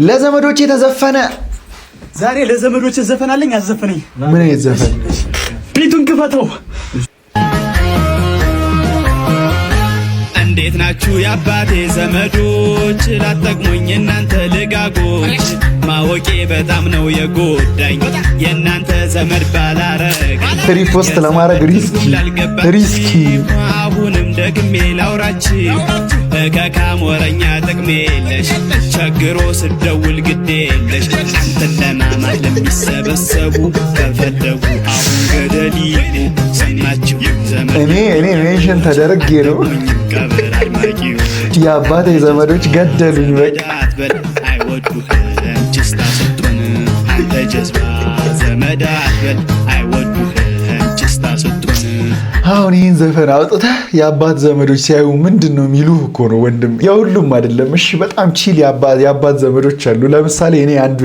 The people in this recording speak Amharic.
ለዘመዶቼ ተዘፈነ። ዛሬ ለዘመዶቼ ዘፈናለኝ አዘፈነኝ። ምን አይነት ዘፈን? ቤቱን ክፈተው። እንዴት ናችሁ የአባቴ ዘመዶች? ላጠቅሙኝ እናንተ ልጋጎች፣ ማወቄ በጣም ነው የጎዳኝ የእናንተ ዘመድ ባላረግ። ሪፖስት ለማድረግ ሪስኪ። አሁንም ደግሜ ላውራችሁ፣ ከካም ወረኛ ጥቅሜ የለሽ፣ ቸግሮ ስደውል ግድ የለሽ። አንተን ለማማት ለሚሰበሰቡ ከፈለጉ አሁን ገደል ሰማችሁ ዘመድ። እኔ ሜንሽን ተደረጌ ነው የአባቴ ዘመዶች ገደሉኝ። በል አይወዱህም ችስታ ሰጡን፣ አንተ ጀዝባ ዘመድ አትበል አይወዱህም ችስታ ሰጡን። አሁን ይህን ዘፈን አውጥተህ የአባት ዘመዶች ሲያዩ ምንድን ነው የሚሉህ እኮ ነው ወንድም። የሁሉም አይደለም እሺ፣ በጣም ቺል የአባት ዘመዶች አሉ። ለምሳሌ እኔ አንዱ